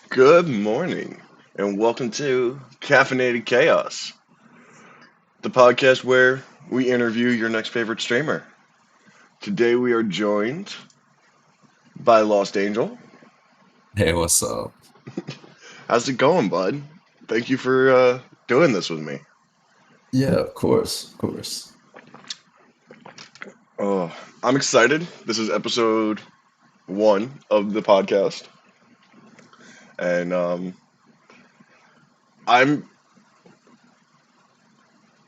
Good morning, and welcome to Caffeinated Chaos, the podcast where we interview your next favorite streamer. Today we are joined by Lost Angel. Hey, what's up? How's it going, bud? Thank you for doing this with me. Yeah, of course. Oh, I'm excited. This is episode one of the podcast, and I'm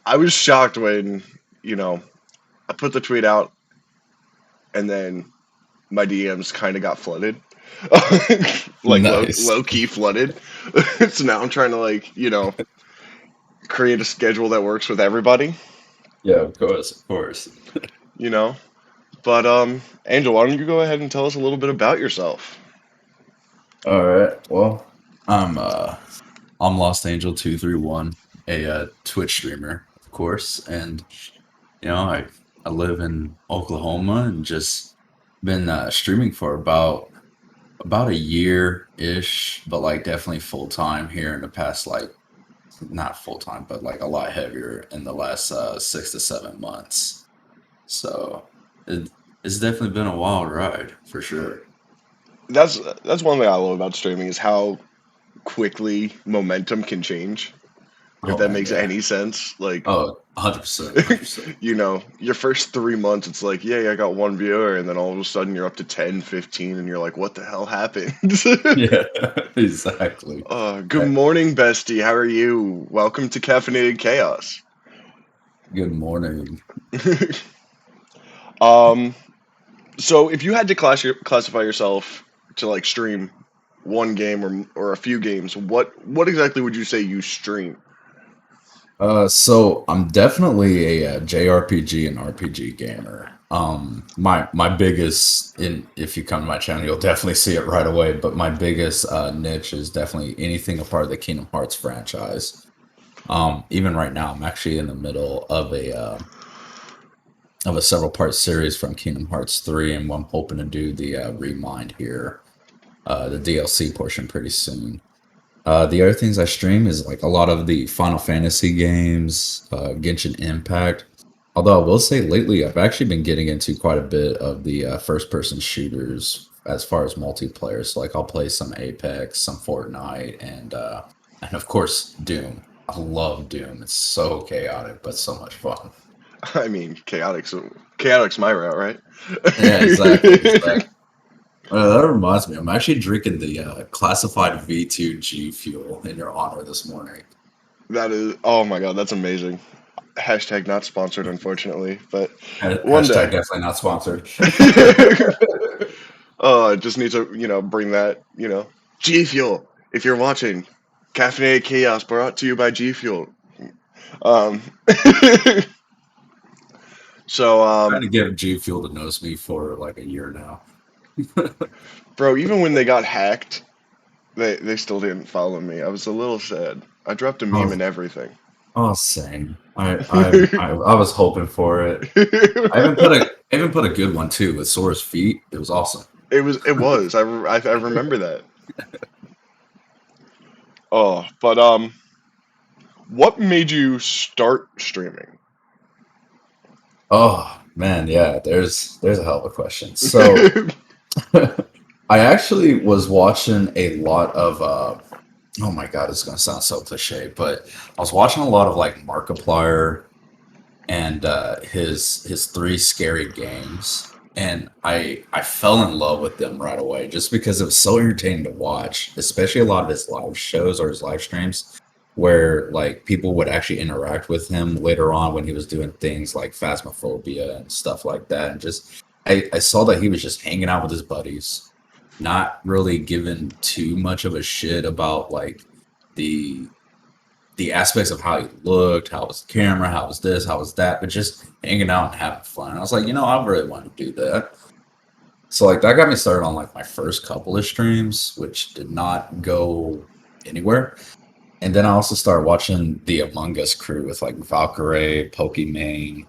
I was shocked when you know I put the tweet out, and then my DMs kind of got flooded. Like Nice. low key flooded. So now I'm trying to create a schedule that works with everybody, Yeah, of course. you know. But Angel, why don't you go ahead and tell us a little bit about yourself? All right. Well, I'm uh I'm lostangel231, a Twitch streamer, of course, and I live in Oklahoma and just been streaming for about a year-ish, but like definitely full time here in the past, like not full time, but like a lot heavier in the last 6 to 7 months. So it, it's definitely been a wild ride for sure. That's one thing I love about streaming is how quickly momentum can change. If Oh that man, makes yeah. any sense, like Oh, 100%, 100%. your first 3 months, it's like, yeah, I got one viewer, and then all of a sudden you're up to 10, 15, and you're like, what the hell happened? Yeah, exactly. Good Uh, morning, bestie. How are you? Welcome to Caffeinated Chaos. Good morning. um, so if you had to classify yourself to like stream one game or a few games, what exactly would you say you stream? So I'm definitely a, JRPG and RPG gamer. My biggest in if you come to my channel, you'll definitely see it right away. But my biggest niche is definitely anything a part of the Kingdom Hearts franchise. Even right now, I'm actually in the middle of a several part series from Kingdom Hearts 3, and I'm hoping to do the Remind here, the DLC portion pretty soon. The other things I stream is like a lot of the Final Fantasy games, Genshin Impact. Although I will say lately, I've actually been getting into quite a bit of the first person shooters as far as multiplayer. So like I'll play some Apex, some Fortnite, and of course Doom. I love Doom. It's so chaotic, but so much fun. I mean, chaotic's my route, right? Yeah, exactly. That reminds me, I'm actually drinking the classified V2 G Fuel in your honor this morning. That is, oh my god, that's amazing. Hashtag not sponsored, unfortunately, but one Hashtag day. definitely not sponsored. Oh, I just need to, bring that, G Fuel. If you're watching, Caffeinated Chaos brought to you by G Fuel. Um, so, Trying to get G Fuel to notice me for like a year now. bro, even when they got hacked, they still didn't follow me. I was a little sad. I dropped a meme and Oh, everything. oh, same. I was hoping for it. I even put a good one too with Sora's feet. It was awesome. It was. I remember that. Oh, but what made you start streaming? Oh man, yeah. There's a hell of a question. So I actually was watching a lot of oh my god, it's gonna sound so cliche, but I was watching a lot of like Markiplier and his three scary games, and I fell in love with them right away just because it was so entertaining to watch, especially a lot of his live shows or his live streams where like people would actually interact with him later on when he was doing things like Phasmophobia and stuff like that, and just I saw that he was just hanging out with his buddies, not really giving too much of a shit about like the the aspects of how he looked, how was the camera, how was this, how was that, but just hanging out and having fun. And I was like, I really want to do that. So like that got me started on like my first couple of streams, which did not go anywhere. And then I also started watching the Among Us crew with like Valkyrie, Pokimane,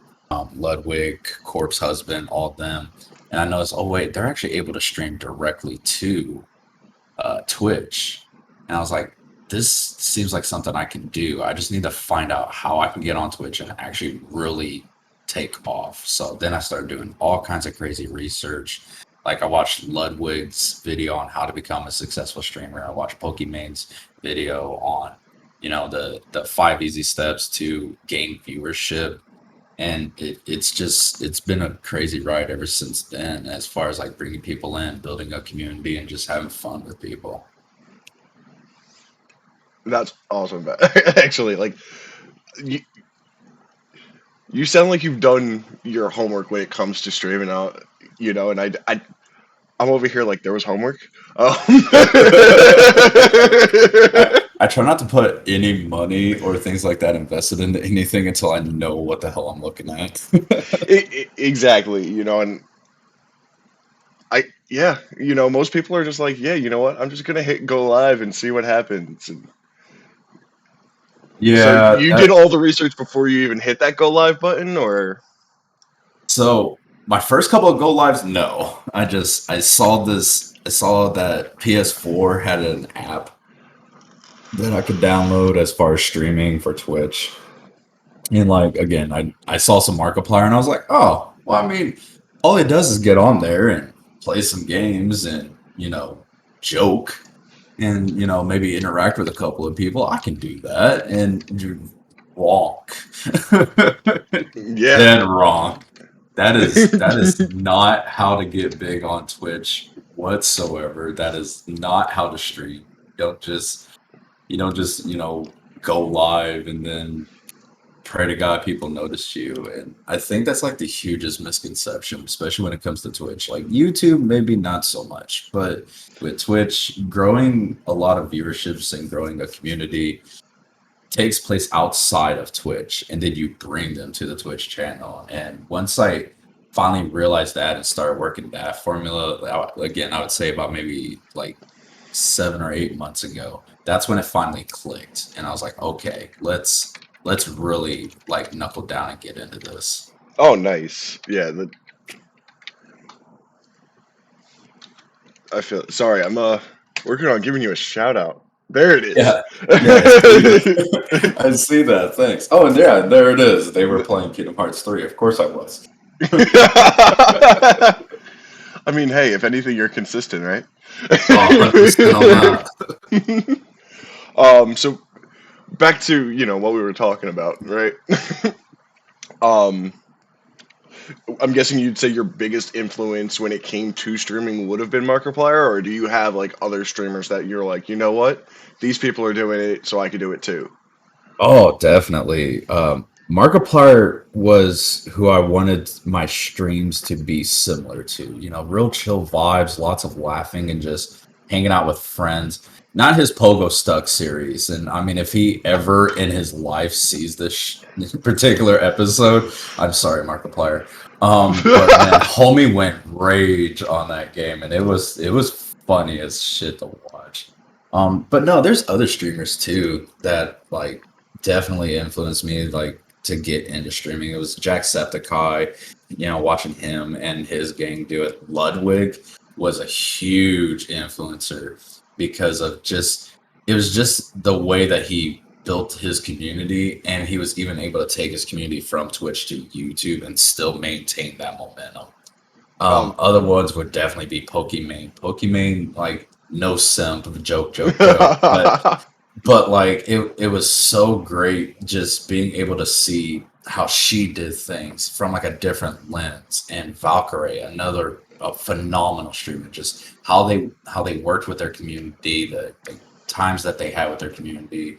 Ludwig, Corpse Husband, all of them. And I noticed, oh wait, they're actually able to stream directly to Twitch. And I was like, this seems like something I can do. I just need to find out how I can get on Twitch and actually really take off. So then I started doing all kinds of crazy research. Like I watched Ludwig's video on how to become a successful streamer. I watched Pokemon's video on, the 5 easy steps to gain viewership. And it's been a crazy ride ever since then, as far as like bringing people in, building a community, and just having fun with people. That's awesome. Actually, like you, you sound like you've done your homework when it comes to streaming out, and I'm over here like there was homework. I try not to put any money or things like that invested into anything until I know what the hell I'm looking at. Exactly, and yeah, most people are just like, yeah, you know what? I'm just gonna hit go live and see what happens. And so Yeah, you did all the research before you even hit that go live button, or? so my first couple of go lives, no. I saw that PS4 had an app that I could download as far as streaming for Twitch. And like again, I saw some Markiplier and I was like, oh, well, I mean, all it does is get on there and play some games and joke and maybe interact with a couple of people. I can do that, and you're wrong. Yeah. Dead wrong. That is not how to get big on Twitch whatsoever. That is not how to stream. You don't just go live and then pray to God people notice you. And I think that's like the hugest misconception, especially when it comes to Twitch. Like YouTube, maybe not so much, but with Twitch, growing a lot of viewerships and growing a community takes place outside of Twitch, and then you bring them to the Twitch channel. And once I finally realized that and started working that formula, again, I would say about maybe like 7 or 8 months ago, that's when it finally clicked. And I was like, okay, let's really like knuckle down and get into this. Oh, nice. Yeah. I feel sorry. I'm working on giving you a shout out. There it is. Yeah, yeah, I see that. I see that. Thanks. Oh, and yeah, there it is. They were playing Kingdom Hearts 3. Of course I was. I mean, hey, if anything, you're consistent, right? Oh, 100% on that. So back to what we were talking about, right? um, I'm guessing you'd say your biggest influence when it came to streaming would have been Markiplier, or do you have like other streamers that you're like, you know what, these people are doing it, so I could do it too? Oh, definitely. Markiplier was who I wanted my streams to be similar to. Real chill vibes, lots of laughing and just hanging out with friends. Not his Pogo Stuck series. And I mean, if he ever in his life sees this particular episode, I'm sorry, Markiplier. But man, homie went rage on that game, and it was funny as shit to watch. But no, there's other streamers too that like definitely influenced me like to get into streaming. It was Jacksepticeye, watching him and his gang do it. Ludwig was a huge influencer because of just it was just the way that he built his community, and he was even able to take his community from Twitch to YouTube and still maintain that momentum. Um, Other ones would definitely be Pokimane. Pokimane, like no simp, joke, joke, joke. But like it was so great just being able to see how she did things from like a different lens. And Valkyrie, another a phenomenal streamer, just how they worked with their community, the times that they had with their community,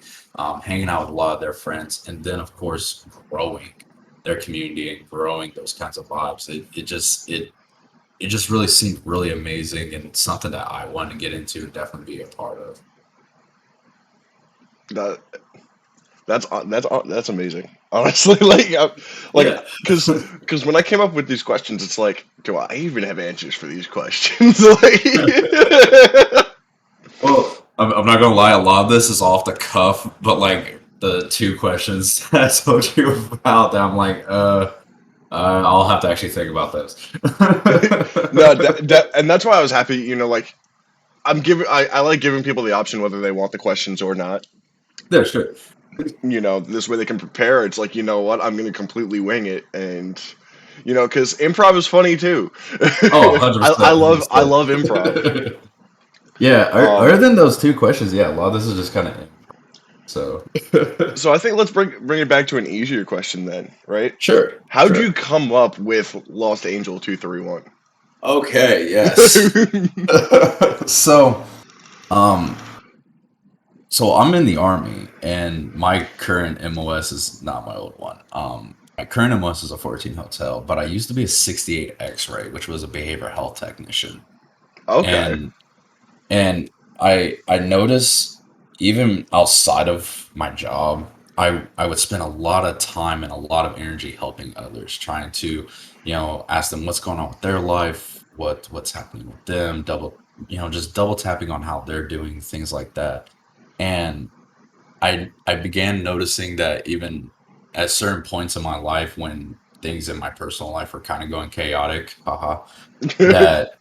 hanging out with a lot of their friends, and then of course growing their community and growing those kinds of vibes. It just really seemed really amazing and something that I wanted to get into and definitely be a part of. that that's amazing. Honestly, like Yeah. because when I came up with these questions, it's like, do I even have answers for these questions? Like, Well, I'm not gonna lie, a lot of this is off the cuff, but like the two questions I told you about, that I'm like, I'll have to actually think about this. no, and that's why I was happy. Like I like giving people the option whether they want the questions or not. Yeah, sure. This way they can prepare. It's like, you know what, I'm going to completely wing it, and because improv is funny too. Oh, 100%, I love improv. 100%. Yeah, other than those two questions, yeah, a lot of this is just kind of so. So I think let's bring it back to an easier question then, right? Sure, How'd sure. you come up with Lost Angel 231? Okay, yes. So, um, so I'm in the army, and my current MOS is not my old one. My current MOS is a 14 hotel, but I used to be a 68 X-ray, which was a behavioral health technician, Okay. and and I notice even outside of my job, I would spend a lot of time and a lot of energy helping others, trying to, ask them what's going on with their life, what's happening with them, just double tapping on how they're doing, things like that. And I began noticing that even at certain points in my life when things in my personal life were kind of going chaotic, haha, that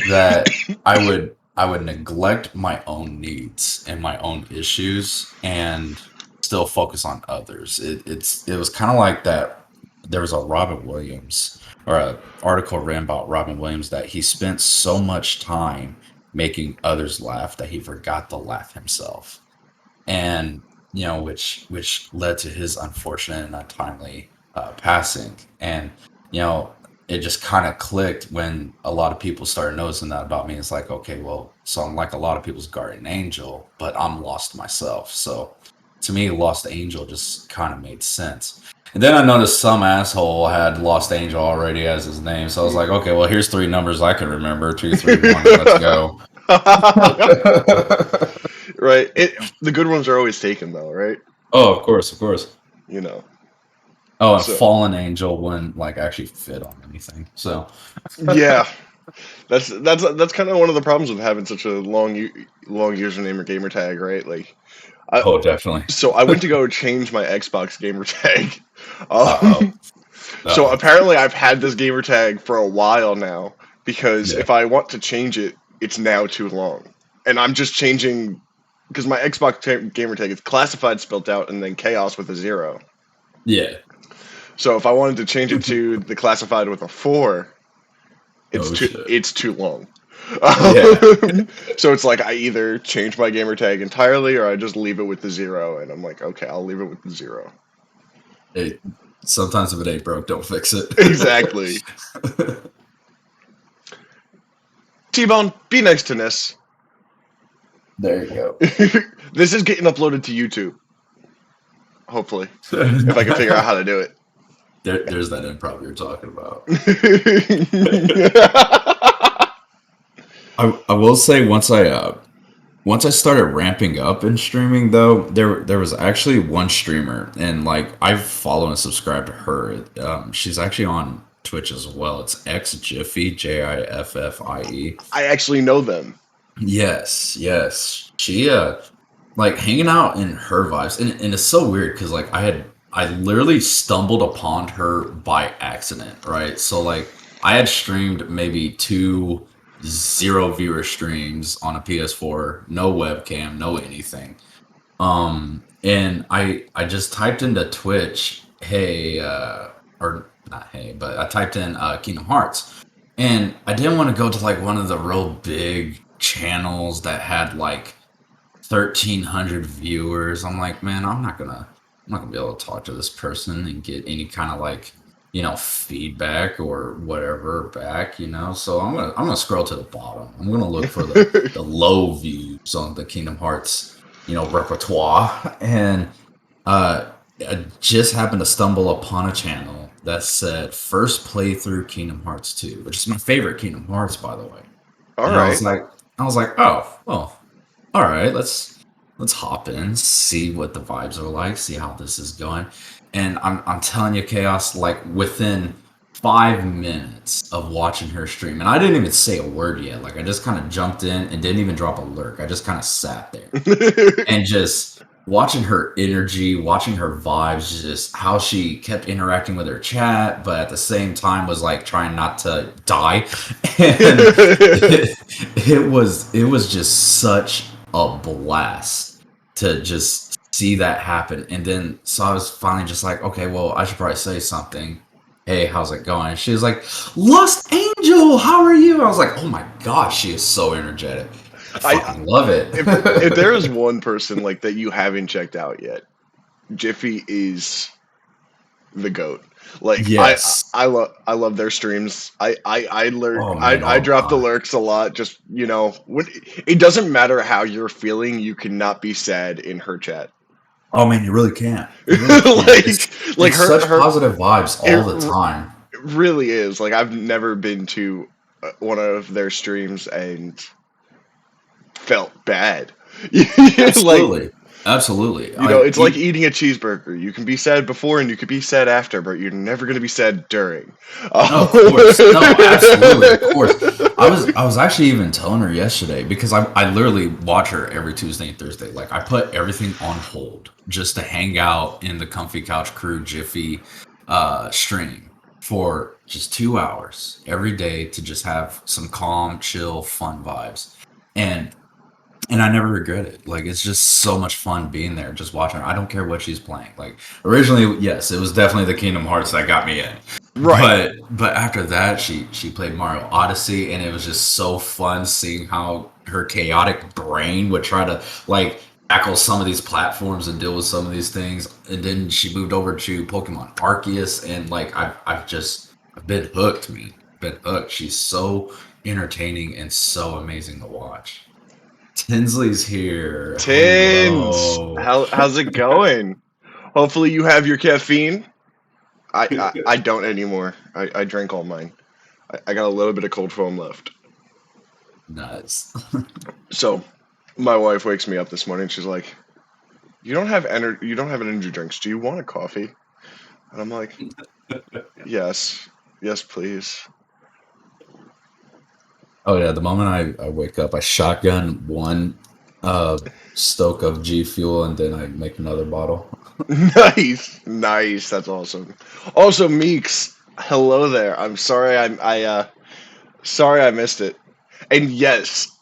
that I would neglect my own needs and my own issues and still focus on others. It was kind of like that. There was a Robin Williams or a article written about Robin Williams that he spent so much time making others laugh that he forgot to laugh himself, and which led to his unfortunate and untimely passing. And you know it just kind of clicked when a lot of people started noticing that about me. It's like, okay, well, so I'm like a lot of people's guardian angel, but I'm lost myself. So to me, lost angel just kind of made sense. And then I noticed some asshole had lost angel already as his name, so I was like, okay, well, here's three numbers I can remember: 231. Let's go. Right. The good ones are always taken though, right? Oh, of course, of course. You know. Oh, and So fallen angel wouldn't like actually fit on anything. So yeah, that's kind of one of the problems with having such a long username or gamer tag, right? Like, I oh, definitely. so I went to go change my Xbox gamer tag. Uh-oh. Um, so Uh-oh. apparently I've had this gamer tag for a while now because Yeah. if I want to change it, it's now too long, and I'm just changing because my Xbox gamer tag is classified spelled out and then chaos with a 0. Yeah. So if I wanted to change it to the classified with a 4, Oh shit. it's too long. Yeah. So it's like I either change my gamer tag entirely or I just leave it with the 0, and I'm like, okay, I'll leave it with the 0. Hey, sometimes if it ain't broke, don't fix it. Exactly. T-Bone, be nice to Ness. There you go. This is getting uploaded to YouTube. Hopefully, if I can figure out how to do it. There's that improv you're talking about. I will say once I started ramping up in streaming, though, there was actually one streamer, and like I follow and subscribe to her. She's actually on Twitch as well. It's X Jiffy, Jiffie. I actually know them. Yes, yes. She like hanging out in her vibes, and it's so weird because like I literally stumbled upon her by accident, right? So like I had streamed maybe two zero viewer streams on a PS4, no webcam, no anything. And I just typed into Twitch, hey, or not hey, but I typed in Kingdom Hearts, and I didn't want to go to like one of the real big channels that had like 1,300 viewers. I'm like, man, I'm not gonna be able to talk to this person and get any kind of like, feedback or whatever back. So I'm gonna scroll to the bottom. I'm gonna look for the low views on the Kingdom Hearts, repertoire. And I just happened to stumble upon a channel that said first playthrough Kingdom Hearts 2, which is my favorite Kingdom Hearts, by the way. All And I right. was like, oh, well, all right, let's hop in, see what the vibes are like, see how this is going. And I'm telling you, Chaos, like within 5 minutes of watching her stream, and I didn't even say a word yet. Like I just kind of jumped in and didn't even drop a lurk. I just kind of sat there and just watching her energy, watching her vibes, just how she kept interacting with her chat, but at the same time was like trying not to die. And it was just such a blast to just see that happen. And then so I was finally just like, okay, well, I should probably say something. Hey, how's it going? And she was like, Lost Angel, how are you? I was like, oh my gosh, she is so energetic. I I fucking love it. if there is one person like that you haven't checked out yet, Jiffy is the goat. Like Yes. I love their streams. I lurk Oh man, I all drop the time. lurks a lot. Just when it doesn't matter how you're feeling, you cannot be sad in her chat. Oh man, you really can't. You really can't. like like It's her such her positive vibes it, all the time. it really is. Like I've never been to one of their streams and felt bad. like Absolutely. Absolutely. it's like eating a cheeseburger. You can be sad before and you can be sad after, but you're never going to be sad during. No, of course. No, absolutely, of course. I was actually even telling her yesterday because I literally watch her every Tuesday and Thursday. Like I put everything on hold just to hang out in the Comfy Couch Crew Jiffy stream for just 2 hours every day to just have some calm, chill, fun vibes. And I never regret it. Like it's just so much fun being there, just watching her. I don't care what she's playing. Like originally, yes, it was definitely the Kingdom Hearts that got me in. right. But after that, she played Mario Odyssey, and it was just so fun seeing how her chaotic brain would try to like tackle some of these platforms and deal with some of these things. And then she moved over to Pokemon Arceus, and like I've been hooked. Been hooked. She's so entertaining and so amazing to watch. Tinsley's here. Tins, Hello. how's it going? Hopefully you have your caffeine. I don't anymore. I drank all mine. I got a little bit of cold foam left. Nice. So my wife wakes me up this morning. She's like, You don't have energy drinks. Do you want a coffee?" And I'm like, "Yes, yes, please." Oh yeah, the moment I wake up, I shotgun one uh stoke of G Fuel and then I make another bottle. Nice, nice. That's awesome. Also, Meeks, hello there. I'm sorry. Sorry I missed it. And yes,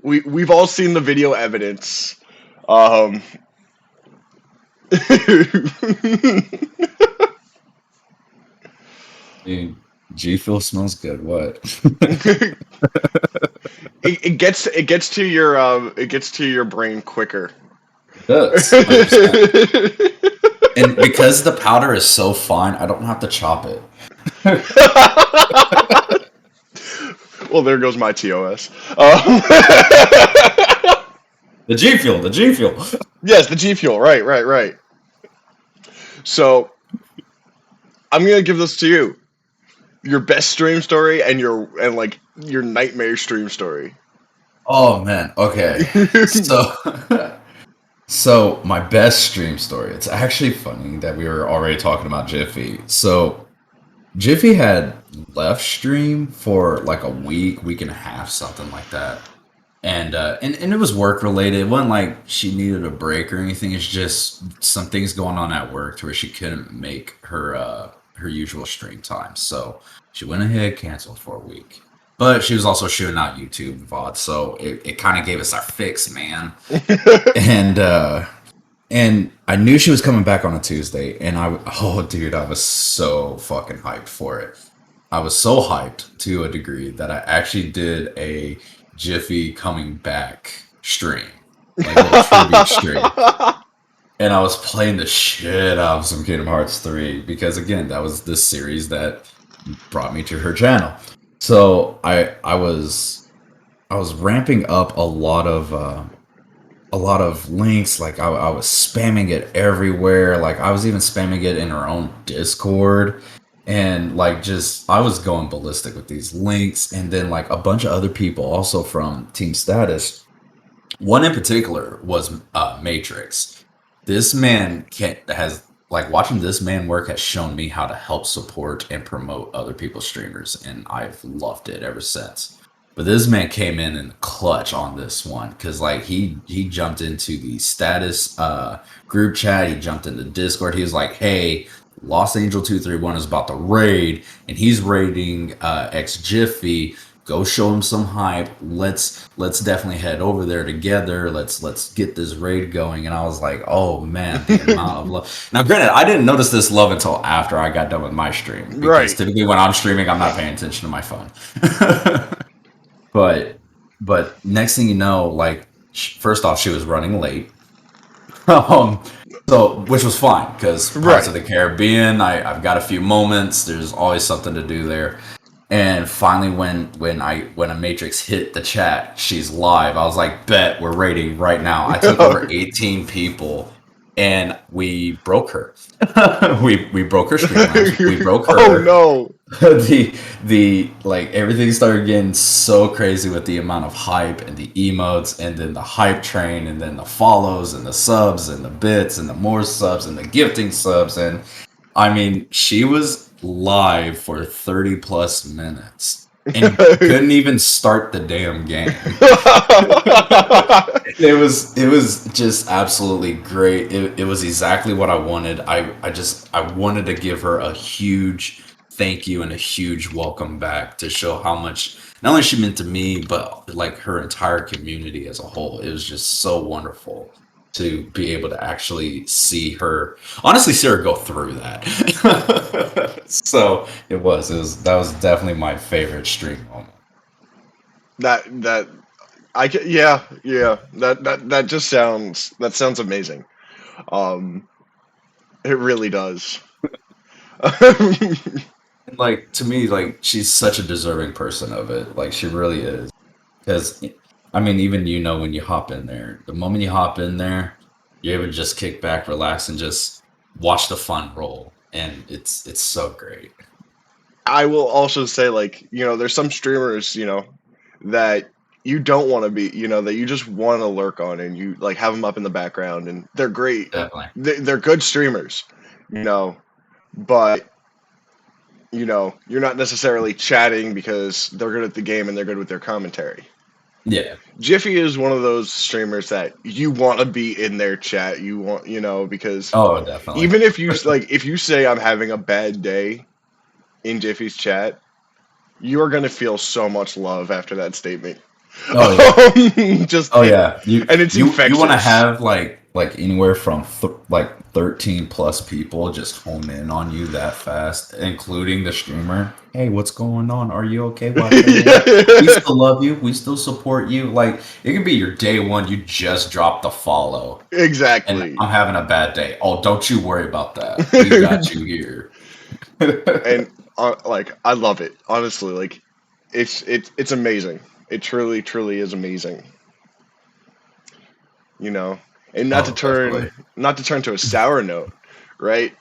we've all seen the video evidence. Um, Dude, G Fuel smells good. What? it gets to your brain quicker. It does, 100%. And because the powder is so fine, I don't have to chop it. Well, there goes my TOS. The G Fuel, the G Fuel. Yes, the G Fuel. Right, right, right. So I'm gonna give this to you. Your best stream story and like your nightmare stream story. Oh man, okay. So so my best stream story. It's actually funny that we were already talking about Jiffy. So Jiffy had left stream for like a week and a half, something like that. And it was work related. It wasn't like she needed a break or anything. It's just some things going on at work to where she couldn't make her usual stream time. So she went ahead, canceled for a week. But she was also shooting out YouTube VOD, so it kind of gave us our fix, man. And I knew she was coming back on a Tuesday, and oh dude, I was so fucking hyped for it. I was so hyped to a degree that I actually did a Jiffy coming back stream, like a little tribute stream. And I was playing the shit out of some Kingdom Hearts 3 because again, that was the series that brought me to her channel. So I was ramping up a lot of links. Like I was spamming it everywhere. Like I was even spamming it in her own Discord. And like just I was going ballistic with these links. And then like a bunch of other people also from Team Status. One in particular was Matrix. This man has like watching this man work has shown me how to help support and promote other people's streamers, and I've loved it ever since. But this man came in the clutch on this one because like he jumped into the status group chat. He jumped into Discord. He was like, "Hey, lostangel231 is about to raid, and he's raiding ex Jiffy. Go show him some hype. Let's definitely head over there together. Let's get this raid going." And I was like, "Oh man, the amount of love." Now, granted, I didn't notice this love until after I got done with my stream because Right. typically when I'm streaming, I'm not paying attention to my phone. But next thing you know, like first off, she was running late. um, so which was fine because Pirates of Right. the Caribbean, I've got a few moments. There's always something to do there. And finally, when a Matrix hit the chat, she's live. I was like, bet we're raiding right now. I took over 18 people, and we broke her. we broke her streamlabs. We broke Oh her. no. The like everything started getting so crazy with the amount of hype and the emotes and then the hype train and then the follows and the subs and the bits and the more subs and the gifting subs. And I mean, she was live for 30 plus minutes and couldn't even start the damn game. It was just absolutely great. It was exactly what I wanted. I wanted to give her a huge thank you and a huge welcome back to show how much not only she meant to me, but like her entire community as a whole. It was just so wonderful to be able to actually see her, honestly, see her go through that. So that was definitely my favorite stream moment. that yeah. That just sounds amazing. Um, it really does. And like to me, like she's such a deserving person of it. Like she really is. Because I mean, even when you hop in there, the moment you hop in there, you're able to just kick back, relax, and just watch the fun roll. And it's so great. I will also say, like, there's some streamers, that you don't want to be, that you just want to lurk on, and you like have them up in the background, and they're great. Definitely. They're good streamers, but you're not necessarily chatting because they're good at the game and they're good with their commentary. Yeah. Jiffy is one of those streamers that you want to be in their chat. You want, because Oh, definitely. even if you say I'm having a bad day in Jiffy's chat, you are going to feel so much love after that statement. Oh yeah. Just Oh yeah, you and it's you want to infectious. have like anywhere from like 13 plus people just home in on you that fast, including the streamer. Hey, what's going on? Are you okay? We Yeah, still love you. We still support you. Like it could be your day one. You just dropped the follow, and exactly. I'm having a bad day. Oh, don't you worry about that. We got you here. And like I love it. Honestly, like it's amazing. It truly is amazing. You know. And not to Oh, definitely. turn to a sour note, right?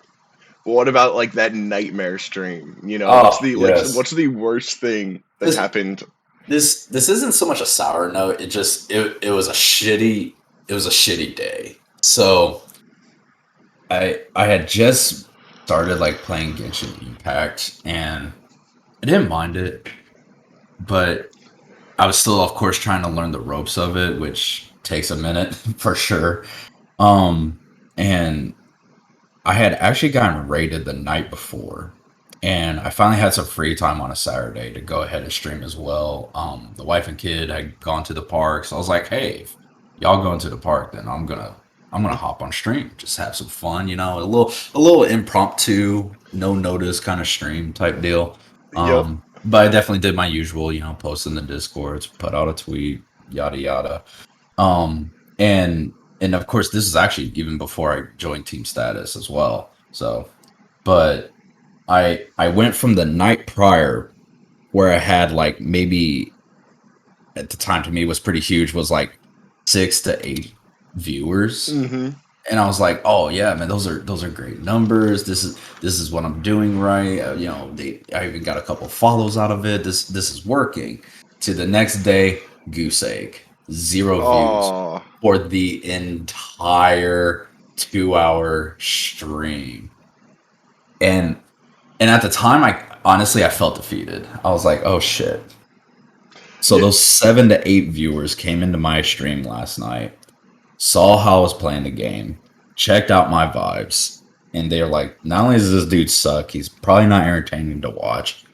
But what about like that nightmare stream? Oh yes. What's the worst thing that's This happened? this isn't so much a sour note. It was a shitty day. So I had just started like playing Genshin Impact and I didn't mind it, but I was still of course trying to learn the ropes of it, which takes a minute for sure. Um and I had actually gotten raided the night before, and I finally had some free time on a Saturday to go ahead and stream as well. The wife and kid had gone to the park, so I was like, "Hey, if y'all going to the park, then I'm gonna hop on stream, just have some fun, a little impromptu, no notice kind of stream type deal." Yep. But I definitely did my usual, post in the discords, put out a tweet, yada yada. And of course, this is actually even before I joined Team Status as well. So, but I went from the night prior where I had like maybe at the time to me was pretty huge was like 6 to 8 viewers, Hmm. and I was like, oh yeah, man, those are great numbers. This is what I'm doing right. I even got a couple follows out of it. This is working. To the next day, goose egg, 0 views Oh, for the entire 2 hour stream. And at the time, I honestly I felt defeated. I was like, oh shit. So those 7 to 8 viewers came into my stream last night, saw how I was playing the game, checked out my vibes, and they're like, not only does this dude suck, he's probably not entertaining to watch.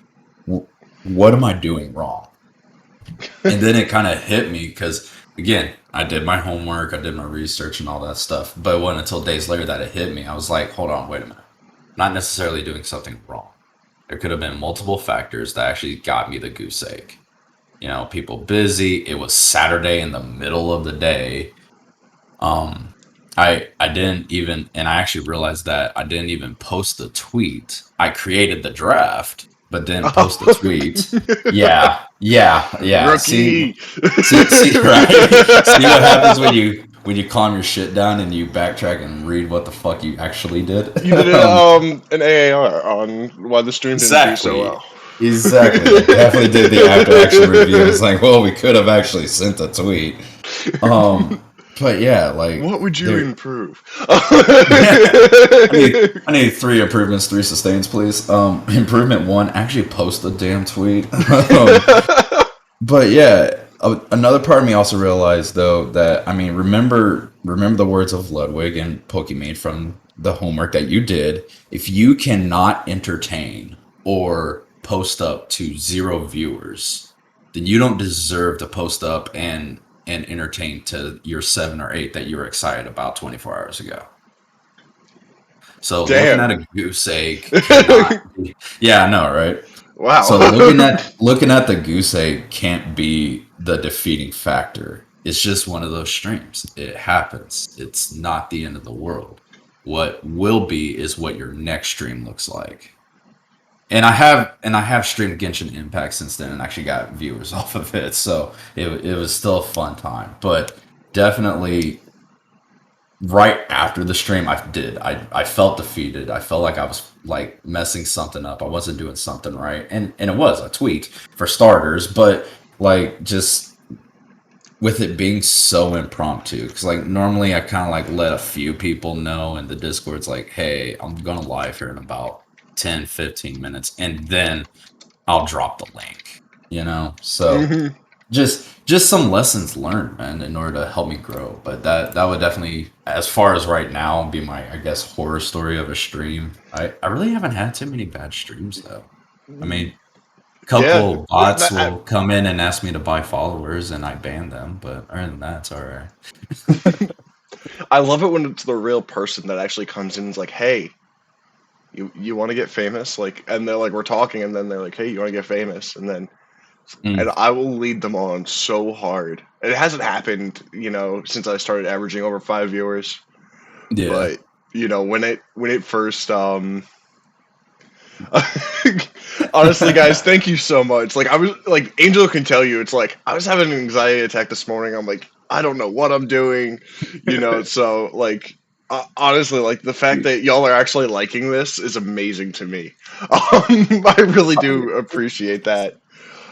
What am I doing wrong? And then it kind of hit me because, again, I did my homework, I did my research and all that stuff. But it wasn't until days later that it hit me. I was like, hold on, wait a minute. Not necessarily doing something wrong. There could have been multiple factors that actually got me the goose egg. You know, people busy. It was Saturday in the middle of the day. Um, I didn't even, and I actually realized that I didn't even post the tweet. I created the draft, but didn't post the tweet. Yeah. Rookie. See, right? See what happens when you calm your shit down and you backtrack and read what the fuck you actually did. You did an AAR on why the stream didn't do so well. Exactly. I definitely did the after action review. It's like, well, we could have actually sent a tweet. But yeah, like, what would you improve? I need 3 improvements, 3 sustains, please. Improvement 1, actually post the damn tweet. But yeah, another part of me also realized though that, I mean, remember the words of Ludwig and Pokimane from the homework that you did. If you cannot entertain or post up to 0 viewers, then you don't deserve to post up and entertain to your 7 or 8 that you were excited about 24 hours ago. So Damn. Looking at a goose egg yeah, I know, right? Wow. So looking at the goose egg can't be the defeating factor. It's just one of those streams. It happens. It's not the end of the world. What will be is what your next stream looks like. And I have streamed Genshin Impact since then and actually got viewers off of it. So it was still a fun time. But definitely right after the stream I felt defeated. I felt like I was like messing something up. I wasn't doing something right. And it was a tweet for starters, but like just with it being so impromptu, because like normally I kind of like let a few people know in the Discord's like, hey, I'm gonna live here in about 10-15 minutes and then I'll drop the link, you know. So just some lessons learned, man, in order to help me grow. But that would definitely, as far as right now, be my, I guess, horror story of a stream. I really haven't had too many bad streams though. I mean, a couple bots will come in and ask me to buy followers and I ban them, but other than that, it's all right. I love it when it's the real person that actually comes in and is like, hey, you want to get famous? Like, and they're like, we're talking, and then they're like, hey, you want to get famous? And then and I will lead them on so hard. It hasn't happened, you know, since I started averaging over 5 viewers. Yeah. But, you know, when it first honestly, guys, thank you so much. Like, I was like, Angel can tell you, it's like I was having an anxiety attack this morning. I'm like, I don't know what I'm doing, you know. So like, honestly, like the fact that y'all are actually liking this is amazing to me. I really do appreciate that.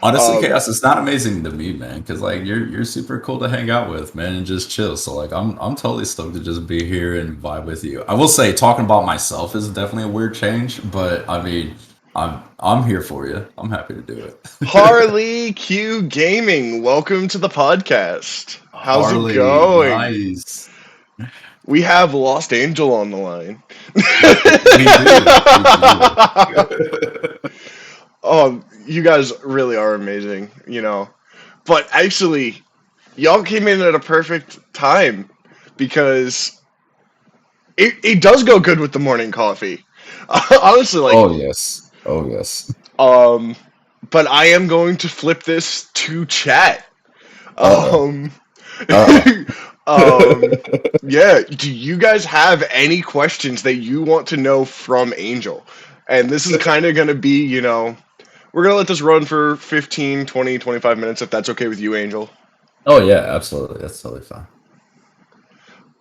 Honestly, Chaos, it's not amazing to me, man, because like you're super cool to hang out with, man, and just chill. So like I'm totally stoked to just be here and vibe with you. I will say talking about myself is definitely a weird change, but I mean I'm here for you. I'm happy to do it. Harley Q Gaming, welcome to the podcast. How's Harley, it going? Nice. We have Lost Angel on the line. We do. Oh, you guys really are amazing, you know. But actually, y'all came in at a perfect time because it does go good with the morning coffee. Honestly, like, Oh yes. but I am going to flip this to chat. Uh-oh. Yeah, do you guys have any questions that you want to know from Angel? And this is kind of going to be, you know, we're going to let this run for 15, 20, 25 minutes if that's okay with you, Angel. Oh yeah, absolutely. That's totally fine.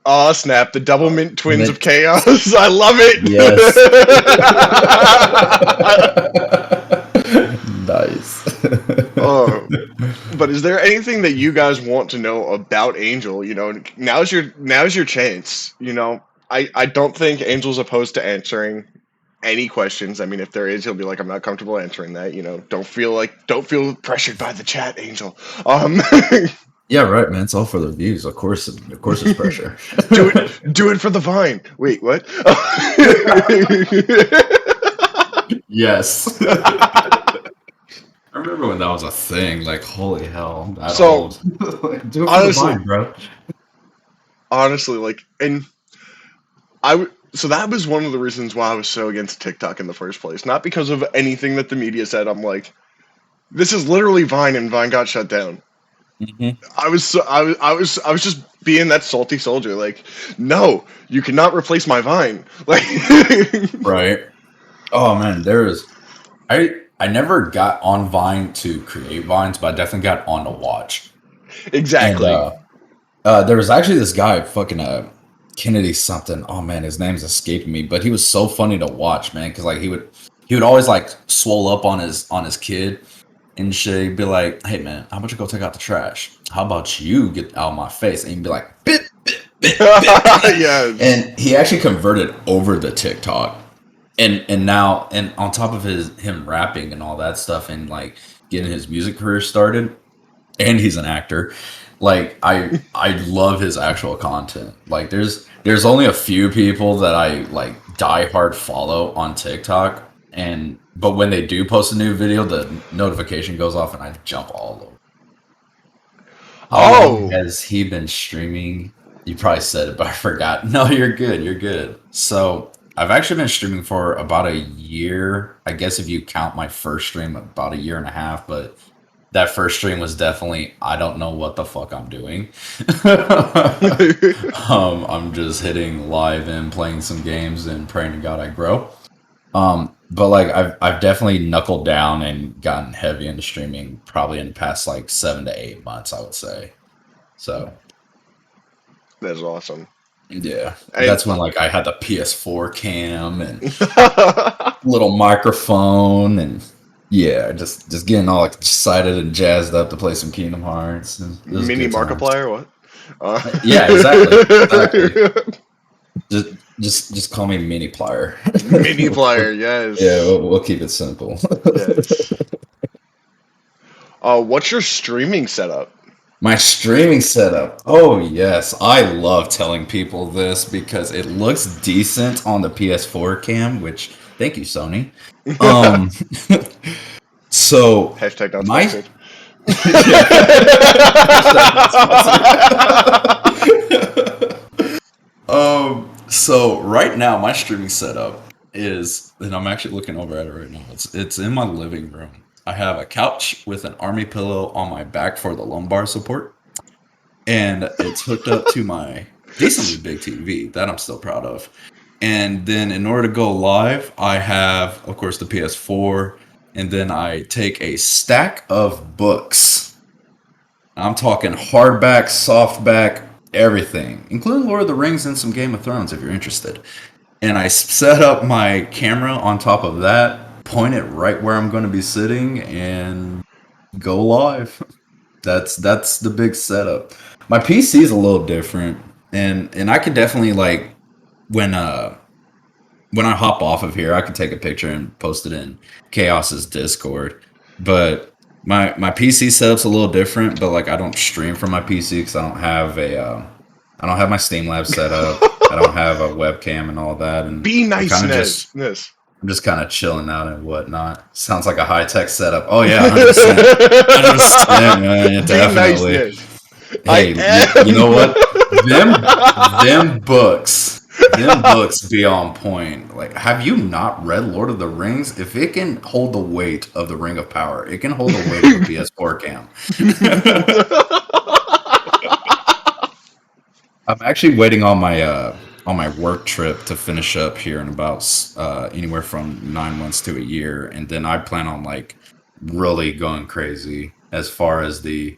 Aw, snap, the double mint twins of chaos. I love it. Yes. Nice. But is there anything that you guys want to know about Angel? You know, now's your chance. You know, I don't think Angel's opposed to answering. any questions. I mean, if there is, he'll be like, "I'm not comfortable answering that." Don't feel pressured by the chat, Angel. Um, Yeah, right, man. It's all for the views. Of course, it's pressure. do it for the Vine. Wait, what? Yes. I remember when that was a thing. Like, holy hell, I'm that So old. Do it for the honestly, Vine, bro. like, and so that was one of the reasons why I was so against TikTok in the first place. Not because of anything that the media said. I'm like, this is literally Vine, and Vine got shut down. Hmm. I was just being that salty soldier. Like, no, you cannot replace my Vine. Like, Right. Oh man, I never got on Vine to create Vines, but I definitely got on to watch. And exactly. there was actually this guy, fucking Kennedy something. Oh man, his name's escaping me, but he was so funny to watch, man, because like he would always like swole up on his kid and shit. He'd be like, "Hey man, how about you go take out the trash? How about you get out of my face?" And he'd be like, "Bit, bit, bit, bit." Yes. And he actually converted over the TikTok. And now, and on top of him rapping and all that stuff and like getting his music career started, and he's an actor. Like I love his actual content. Like there's only a few people that I like die hard follow on TikTok, and but when they do post a new video, the notification goes off and I jump all over. How long Oh, has he been streaming? You probably said it, but I forgot. No, you're good. You're good. So I've actually been streaming for about a year. I guess if you count my first stream, about a year and a half. But that first stream was definitely I don't know what the fuck I'm doing. I'm just hitting live and playing some games and praying to God I grow. But like I've definitely knuckled down and gotten heavy into streaming probably in the past like 7 to 8 months, I would say. So that's awesome. yeah, And that's when like I had the PS4 cam and little microphone and yeah, just getting all excited and jazzed up to play some Kingdom Hearts. It was mini good times. Markiplier, what? Yeah, exactly, exactly. Just call me Mini Plier. Mini player, Yeah, yes, we'll keep it simple. yes. What's your streaming setup? My streaming setup. Oh yes, I love telling people this because it looks decent on the PS4 cam, which thank you, Sony. Um, so Hashtag not my sponsored. yeah, hashtag not sponsored. So right now my streaming setup is, and I'm actually looking over at it right now. It's in my living room. I have a couch with an army pillow on my back for the lumbar support, and it's hooked up to my decently big TV that I'm still proud of. And then in order to go live, I have, of course, the PS4, and then I take a stack of books. I'm talking hardback, softback, everything, including Lord of the Rings and some Game of Thrones if you're interested. And I set up my camera on top of that, point it right where I'm going to be sitting, and go live. That's the big setup. My PC is a little different, and I could definitely like when uh when I hop off of here, I can take a picture and post it in Chaos's Discord. But my PC setup's a little different, but like I don't stream from my PC because I don't have my Steam Lab set up. I don't have a webcam and all that, and Be I'm kind of niceness. just I'm just kind of chilling out and whatnot. Sounds like a high tech setup. Oh yeah, 100%, 100%, man, Be definitely. niceness. I Hey, you know am. what? Them books be on point. Like, have you not read Lord of the Rings? If it can hold the weight of the Ring of Power, it can hold the weight of a PS4 cam. I'm actually waiting on my work trip to finish up here in about anywhere from 9 months to a year, and then I plan on like really going crazy as far as the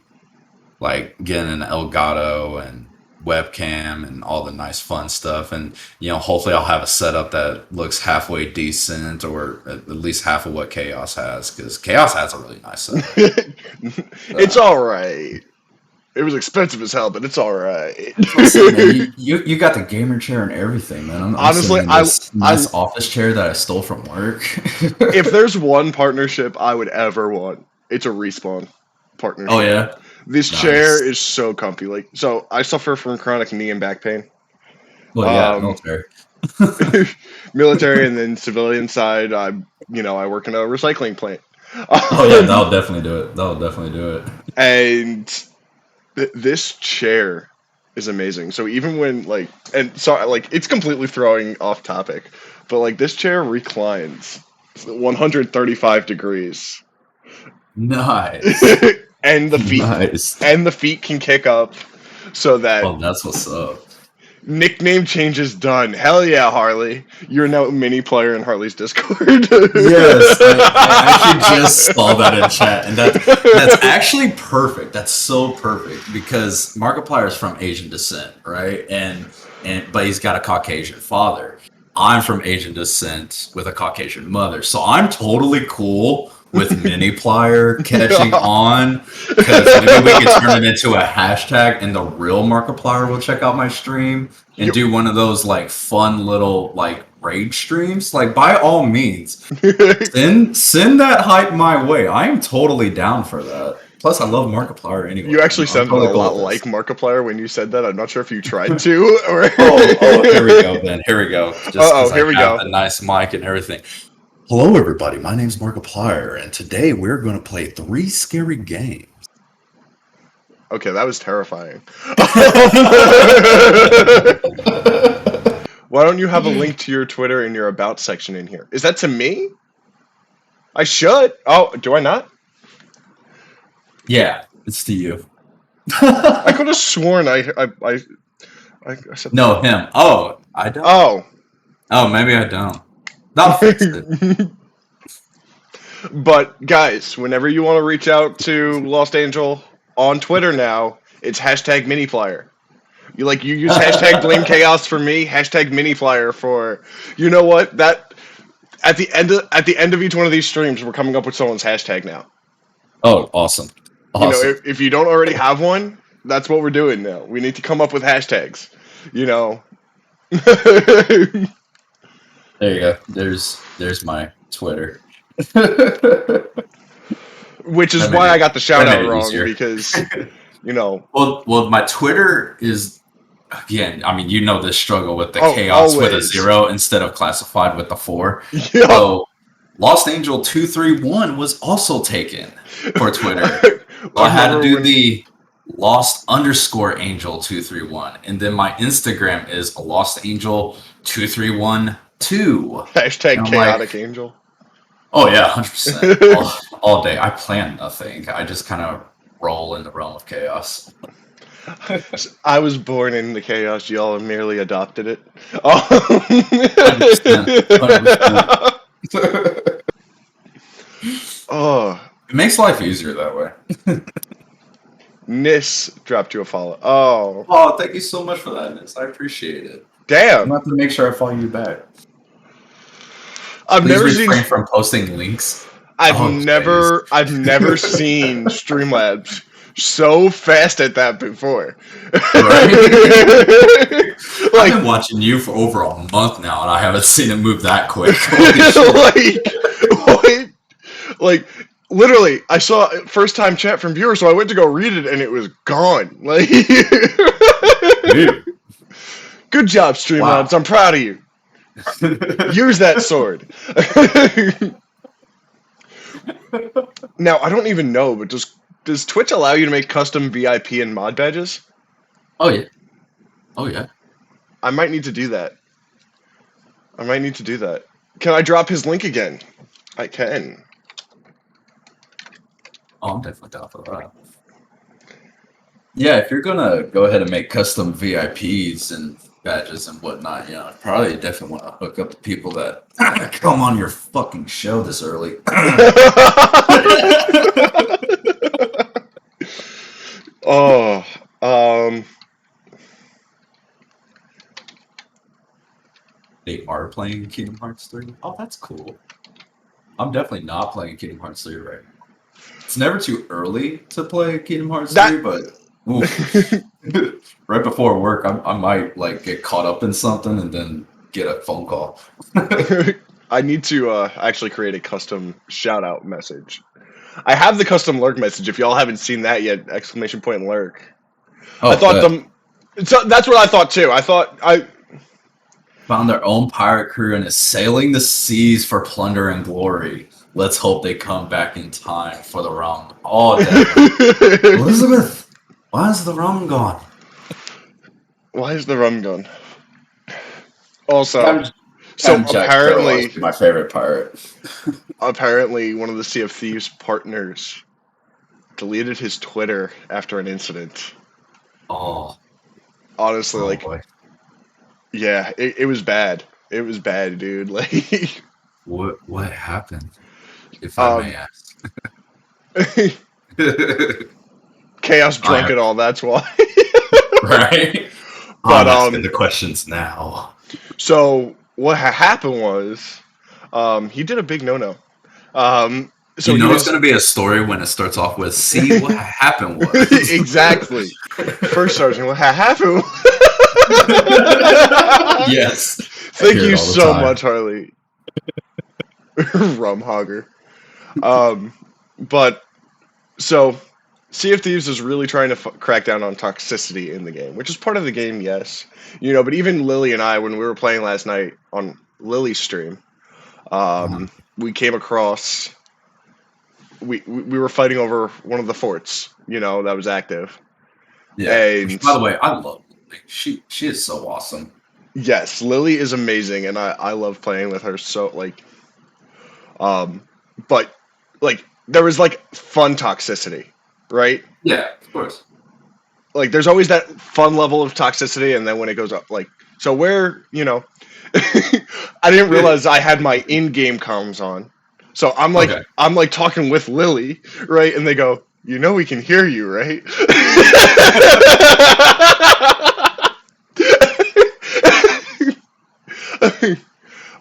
like getting an Elgato and webcam and all the nice fun stuff. And hopefully I'll have a setup that looks halfway decent or at least half of what Chaos has because Chaos has a really nice setup. It's Uh, all right. It was expensive as hell, but it's all right. That's what I'm saying, man. You got the gamer chair and everything, man. I'm Honestly, sitting in this nice office chair that I stole from work. if there's one partnership I would ever want, it's a Respawn partnership. Oh yeah, This chair nice. is so comfy. Like, so I suffer from chronic knee and back pain. Well, yeah, military. Military and then civilian side, I work in a recycling plant. Oh yeah, that'll definitely do it. That'll definitely do it. And this chair is amazing. So even when it's completely throwing off topic, but like this chair reclines 135 degrees. Nice, and nice. the feet can kick up so that Oh, that's what's up. nickname changes done. Hell yeah, Harley. You're now a mini player in Harley's Discord. Yes, I actually just saw that in chat, and that's actually perfect. That's so perfect because Markiplier is from Asian descent, right? But he's got a Caucasian father. I'm from Asian descent with a Caucasian mother, so I'm totally cool with Miniplier catching on because maybe we could turn it into a hashtag, and the real Markiplier will check out my stream and do one of those like fun little like raid streams. Like by all means, send that hype my way. I am totally down for that. Plus, I love Markiplier anyway. You actually sounded totally a cool lot with like this. Markiplier when you said that. I'm not sure if you tried to. Or Oh, here we go, Ben. Here we go. Just because here we I have go. the nice mic and everything. Hello, everybody. My name's Markiplier, and today we're going to play 3 scary games. Okay, that was terrifying. Why don't you have a link to your Twitter in your About section in here? Is that to me? I should. Oh, do I not? Yeah, it's to you. I could have sworn I said No, him. Oh, I don't. Oh. Oh, maybe I don't. I'll fix it. But guys, whenever you want to reach out to Lost Angel on Twitter now, it's hashtag Miniplier. You use hashtag blame chaos for me, hashtag Miniplier for you know what? That at the end of each one of these streams, we're coming up with someone's hashtag now. Oh, awesome. You know, if you don't already have one, that's what we're doing now. We need to come up with hashtags. You know. There you go. There's my Twitter. Which is why I got the shout out wrong because, you know. Well, my Twitter is again. I mean, you know the struggle with the chaos with a 0 instead of classified with the 4. Yeah. So lostangel231 was also taken for Twitter. So I had to do the lost_angel231, and then my Instagram is lostangel2312. Hashtag chaotic angel. Oh yeah, 100%. all day. I plan nothing. I just kind of roll in the realm of chaos. I was born in the chaos. Y'all merely adopted it. 100%. Oh, it makes life easier that way. Nis dropped you a follow. Oh, thank you so much for that, Nis. I appreciate it. Damn. I'm gonna have to make sure I follow you back. I've never refrain from posting links. I've never seen Streamlabs so fast at that before. Right? I've been watching you for over a month now, and I haven't seen it move that quick. Like, literally, I saw first time chat from viewers, so I went to go read it, and it was gone. Like, good job, Streamlabs. Wow. I'm proud of you. Use that sword. Now, I don't even know, but does Twitch allow you to make custom VIP and mod badges? Oh yeah. Oh yeah. I might need to do that. Can I drop his link again? I can. Oh, I'm definitely down for that. Yeah, if you're gonna go ahead and make custom VIPs and badges and whatnot, you know, probably definitely want to hook up the people that come on your fucking show this early. They are playing Kingdom Hearts 3. Oh, that's cool. I'm definitely not playing Kingdom Hearts 3 right now. It's never too early to play Kingdom Hearts 3, but Oof. Right before work, I might like get caught up in something and then get a phone call. I need to actually create a custom shout out message. I have the custom lurk message. If y'all haven't seen that yet, exclamation point lurk. I Oh, thought good. them. So that's what I thought too. I thought I. Found their own pirate crew and is sailing the seas for plunder and glory. Let's hope they come back in time for the rum. Oh, damn. Elizabeth, why is the rum gone? Why is the rum gone? Also, Captain, so Captain Jack Sparrow apparently, is my favorite pirate. one of the Sea of Thieves partners deleted his Twitter after an incident. Oh, Honestly, oh like, boy. yeah, it was bad. It was bad, dude. Like, What happened, if I may um, ask? chaos drunk I and all. That's why. right? But I'm asking the questions now. so what happened was, he did a big no-no. So You he know it's was going to be a story when it starts off with, see, what happened was. exactly first sergeant. What happened? Yes. I Thank hear it you all the so time. much, Harley. Rum hogger. Um, but so Sea of Thieves is really trying to crack down on toxicity in the game, which is part of the game, yes. But even Lily and I, when we were playing last night on Lily's stream, Uh-huh. we came across we were fighting over one of the forts, that was active. Yeah. Which, And by the way, I love Lily. She is so awesome. yes, Lily is amazing, and I love playing with her. So um, but like there was like fun toxicity, right? Yeah, of course. Like there's always that fun level of toxicity, and then when it goes up, like so where I didn't realize I had my in-game comms on, so Okay. I'm like talking with Lily, right? And they go, we can hear you, right?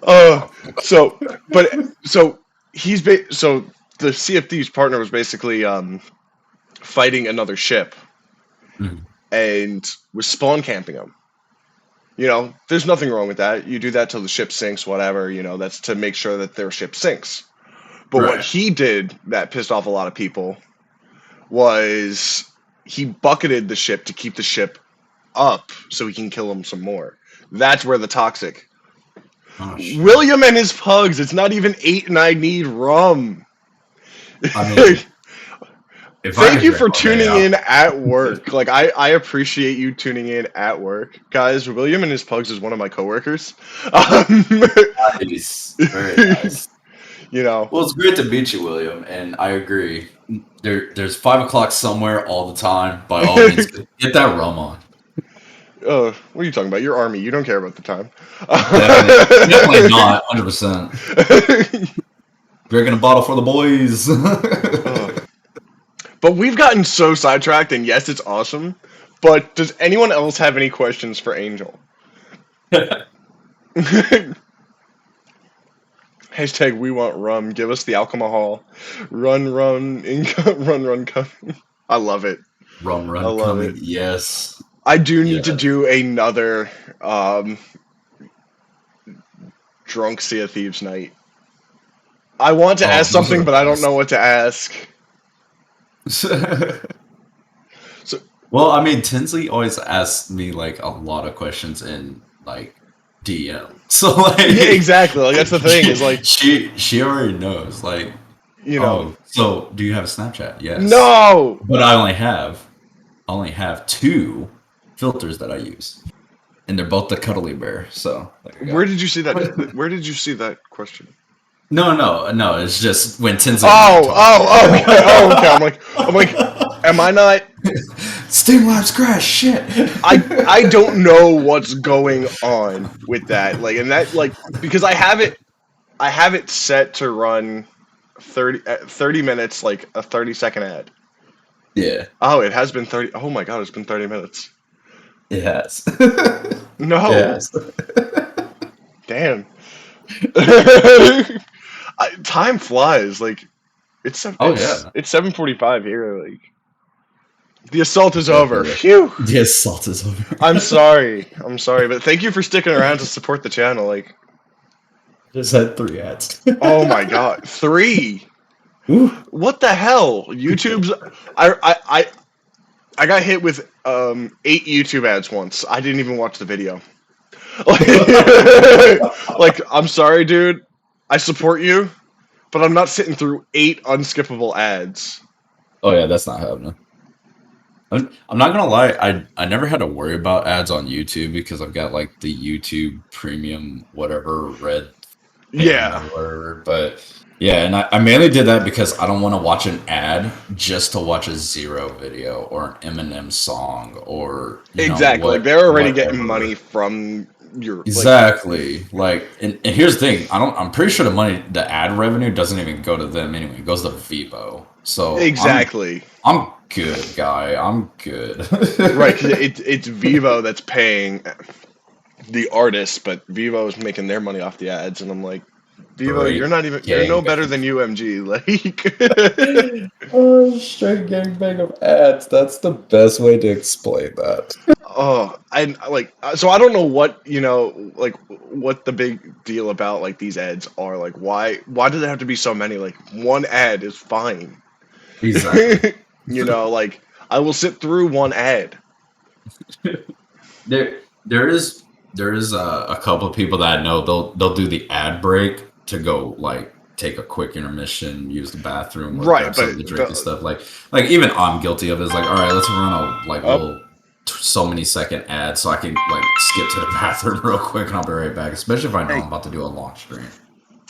uh, so, so so the Sea of Thieves partner was basically fighting another ship Mhm. and was spawn camping them. There's nothing wrong with that. You do that till the ship sinks, whatever. That's to make sure that their ship sinks. But what Right. he did that pissed off a lot of people was he bucketed the ship to keep the ship up so he can kill them some more. That's where the toxic. Oh, shit. William and his pugs. It's not even 8 and I need rum. I mean, if I Thank could you drink for all day, tuning in at work. Like I appreciate you tuning in at work, guys. William and his pugs is one of my coworkers. Um, nice. Very nice. you know, Well, it's great to meet you, William, and I agree. There's 5 o'clock somewhere all the time. By all means, get that rum on. what are you talking about? You're Army. You don't care about the time. Definitely not 100%. Drinking a bottle for the boys. But we've gotten so sidetracked, and yes, it's awesome. But does anyone else have any questions for Angel? Hashtag we want rum. Give us the alcohol. Run, run, run, run, come. I love it. Rum I run love coming. it. Yes. I do need to Yes. do another drunk Sea of Thieves night. I want to Oh, ask those are something, the but I don't know best. what to ask. So, Well, I mean, Tinsley always asks me like a lot of questions in like DM. So yeah, like exactly. Like that's the thing. Is like, she already knows. Like, you know, oh, so do you have a Snapchat? Yes. no. But I only have two filters that I use. And they're both the cuddly bear. So there you Where go. did you see that? Where did you see that question? No. It's just when Tinsley and I are Oh, talking. oh, okay, oh, okay. I'm like, am I not? Steam Labs crash, shit. I don't know what's going on with that. Like, and that like because I have it set to run 30 minutes, like a 30-second ad. Yeah, Oh, it has been 30. Oh my God, it's been 30 minutes. it has. It No, has. damn. Time flies. Like Oh yeah. it's 7:45 here. Like The assault is over. Definitely. Phew. The assault is over. I'm sorry, but thank you for sticking around to support the channel. Like, Just had 3 ads. oh my god, 3. Ooh. What the hell? YouTube's. I got hit with 8 YouTube ads once. I didn't even watch the video. Like, I'm sorry, dude. I support you, but I'm not sitting through 8 unskippable ads. Oh yeah, that's not happening. I'm not gonna lie, I never had to worry about ads on YouTube because I've got like the YouTube premium whatever red Yeah, or whatever. But yeah, and I mainly did that because I don't want to watch an ad just to watch a Zero video or an Eminem song or exactly. Like, they're already getting whatever. money from your Exactly. Like, and here's the thing. I'm pretty sure the ad revenue doesn't even go to them anyway. It goes to Vivo. So exactly. I'm good, guy. I'm good. Right, 'cause it's Vivo that's paying the artist, but Vivo's making their money off the ads, and I'm like, Vivo, Straight you're no better gangbang. than UMG. Like, Oh, straight gangbang of ads. That's the best way to explain that. oh, and like, so I don't know what like what the big deal about like these ads are. Like, why do there have to be so many? Like, one ad is fine. Exactly. Like, I will sit through one ad. There is a couple of people that I know they'll do the ad break to go like take a quick intermission, use the bathroom, or Right, grab something to but drink and stuff. Like even I'm guilty of it. It's like, all right, let's run a like up. little so many second ad so I can like skip to the bathroom real quick and I'll be right back. Especially if I know I'm about to do a long stream.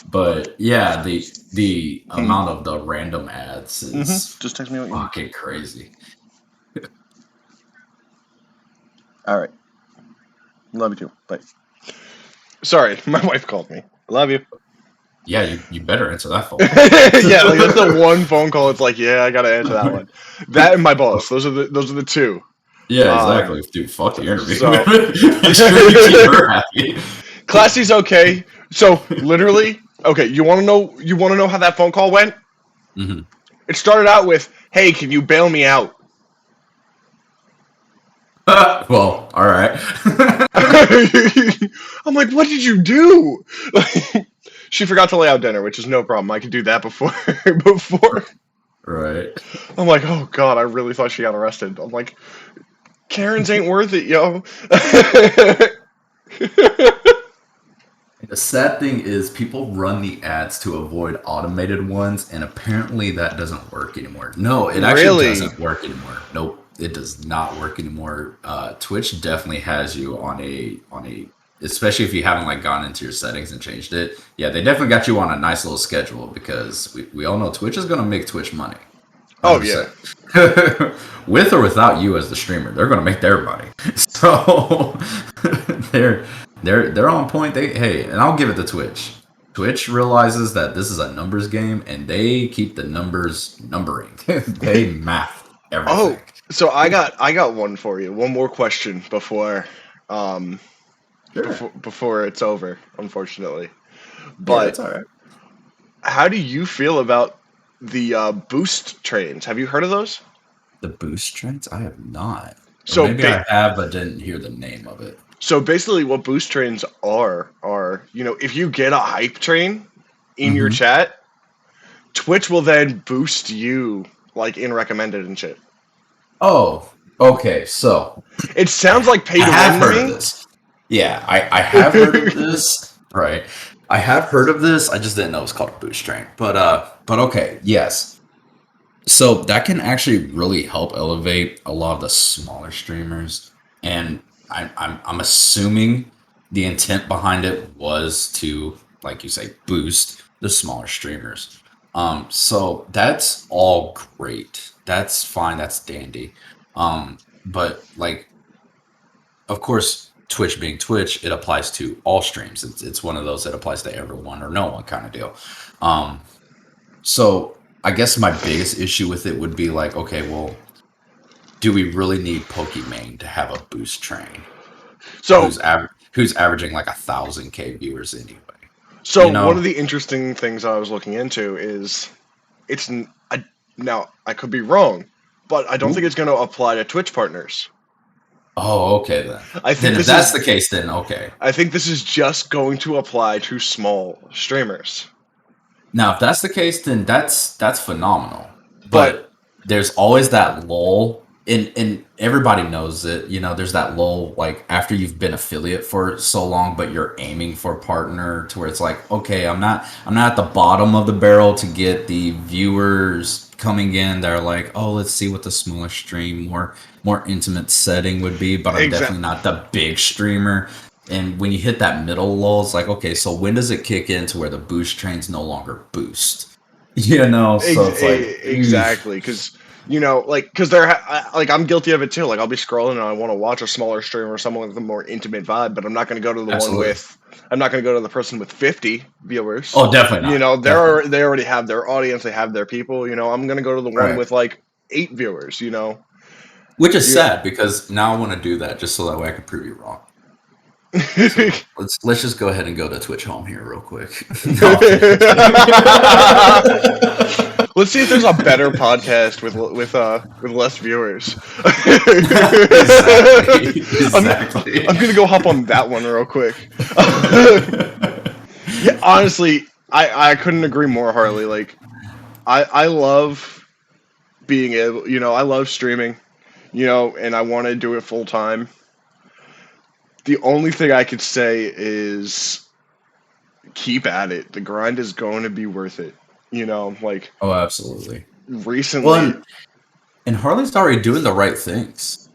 But yeah, the amount of the random ads is Just text me what you need. fucking crazy. All right, love you too. Bye. Sorry, my wife called me. I love you. Yeah, you better answer that phone. Yeah, like that's the one phone call. It's like, yeah, I gotta answer that one. That and my boss. Those are the 2. Yeah, exactly. Dude, fuck the interview. So Make sure you keep her happy. Classy's okay. So literally, okay. You want to know how that phone call went? Mm-hmm. It started out with, "Hey, can you bail me out?" Well, all right. I'm like, what did you do? She forgot to lay out dinner, which is no problem. I could do that before. Right. I'm like, oh god, I really thought she got arrested. I'm like, Karens ain't worth it, yo. The sad thing is people run the ads to avoid automated ones, and apparently that doesn't work anymore. No, it actually doesn't work anymore. Nope, it does not work anymore. Twitch definitely has you on a especially if you haven't like gone into your settings and changed it. Yeah, they definitely got you on a nice little schedule because we all know Twitch is gonna make Twitch money. 100%. Oh yeah. With or without you as the streamer, they're gonna make their money. So they're on point. And I'll give it to Twitch. Twitch realizes that this is a numbers game, and they keep the numbers numbering. They math everything. Oh, so I got one for you. One more question before before it's over, unfortunately. But yeah, that's all right. How do you feel about the boost trains? Have you heard of those? The boost trains? I have not. So or maybe I have, but didn't hear the name of it. So basically, what boost trains are if you get a hype train in your chat, Twitch will then boost you like in recommended and shit. Oh, okay. So it sounds like pay to win. I have heard of this. Yeah, I have heard of this. Right. I have heard of this. I just didn't know it was called a boost train. But okay, yes. So that can actually really help elevate a lot of the smaller streamers, and I'm assuming the intent behind it was to, like you say, boost the smaller streamers. So that's all great. That's fine. That's dandy. But like, of course, Twitch being Twitch, it applies to all streams. It's one of those that applies to everyone or no one kind of deal. So I guess my biggest issue with it would be like, okay, well, do we really need Pokimane to have a boost train? So who's averaging like 1,000K viewers anyway? So one of the interesting things I was looking into is now I could be wrong, but I don't Ooh. think it's going to apply to Twitch partners. Oh, okay then. I think If that's the case, then okay. I think this is just going to apply to small streamers. Now, if that's the case, then that's phenomenal. But But there's always that lull, and everybody knows it. You know, there's that lull like after you've been affiliate for so long, but you're aiming for a partner to where it's like, okay, I'm not at the bottom of the barrel to get the viewers coming in. They're like, oh, let's see what the smaller stream, more intimate setting would be, but I'm definitely not the big streamer. And when you hit that middle lull, it's like, okay, so when does it kick in to where the boost trains no longer boost? You know, so it's like exactly, because because I'm guilty of it too. Like I'll be scrolling and I want to watch a smaller streamer, someone with a more intimate vibe, but I'm not going to go to the one with. I'm not going to go to the person with 50 viewers. Oh, definitely not. You know, they already have their audience, they have their people. You know, I'm going to go to the one with like 8 viewers. You know, which is sad because now I want to do that just so that way I can prove you wrong. So let's just go ahead and go to Twitch Home here real quick. Let's see if there's a better podcast with less viewers. Exactly. I'm gonna go hop on that one real quick. Yeah, honestly, I couldn't agree more, Harley. Like, I love being able, I love streaming, and I want to do it full time. The only thing I could say is keep at it. The grind is going to be worth it. Like, oh, absolutely. Recently, well, and Harley's already doing the right things.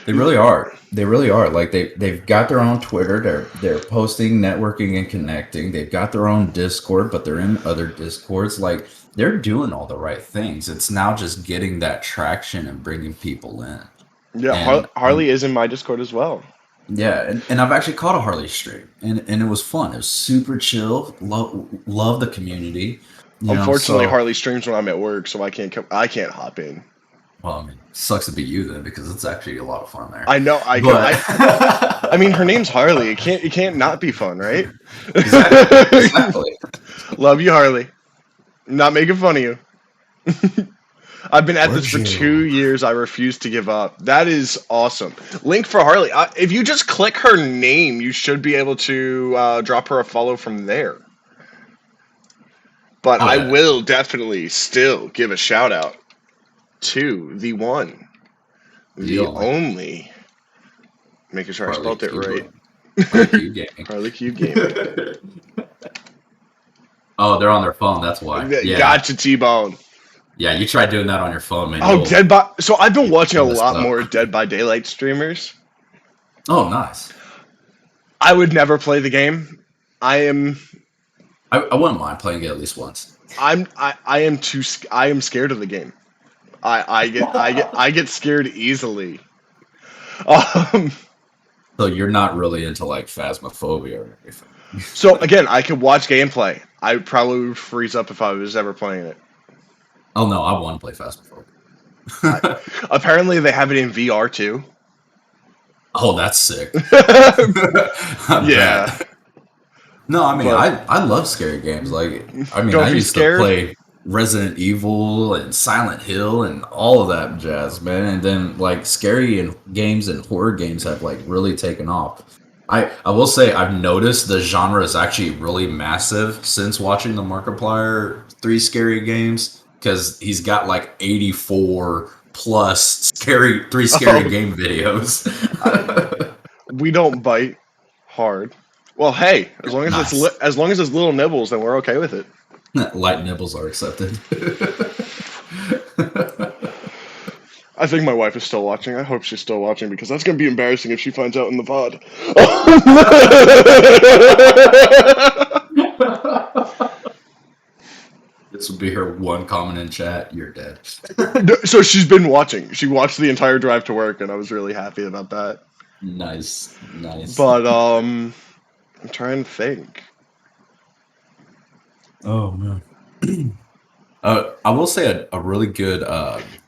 They really are. They really are. Like they've got their own Twitter. They're posting, networking, and connecting. They've got their own Discord, but they're in other Discords. Like they're doing all the right things. It's now just getting that traction and bringing people in. Yeah, Harley is in my Discord as well. Yeah, and I've actually caught a Harley stream, and it was fun. It was super chill. Love the community. Unfortunately, Harley streams when I'm at work, so I can't hop in. Well, I mean, sucks to be you then, because it's actually a lot of fun there. I know. I mean, her name's Harley. It can't not be fun, right? Exactly. Love you, Harley. I'm not making fun of you. I've been at this for 2 years. I refuse to give up. That is awesome. Link for Harley. If you just click her name, you should be able to drop her a follow from there. But I will definitely still give a shout out to the one, the only. Making sure I spelled it right. Harley Cube Gaming. Oh, they're on their phone. That's why. Yeah. Gotcha, T-Bone. Yeah, you tried doing that on your phone, man. Oh, So I've been watching a lot more Dead by Daylight streamers. Oh, nice. I would never play the game. I wouldn't mind playing it at least once. I am scared of the game. I get scared easily. So you're not really into like Phasmophobia or anything. So again, I could watch gameplay. I probably would freeze up if I was ever playing it. Oh no, I want to play Phasmophobia. Apparently, they have it in VR too. Oh, that's sick. Yeah. No, I mean, I love scary games. Like, I mean, I used to play Resident Evil and Silent Hill and all of that jazz, man. And then like scary games and horror games have like really taken off. I will say I've noticed the genre is actually really massive since watching the Markiplier 3 scary games, because he's got like 84 plus 3 scary game videos. We don't bite hard. Well, hey, as long as it's little nibbles, then we're okay with it. Light nibbles are accepted. I think my wife is still watching. I hope she's still watching, because that's going to be embarrassing if she finds out in the pod. This would be her one comment in chat. You're dead. So she's been watching. She watched the entire drive to work, and I was really happy about that. Nice. But I'm trying to think. Oh man. I will say a really good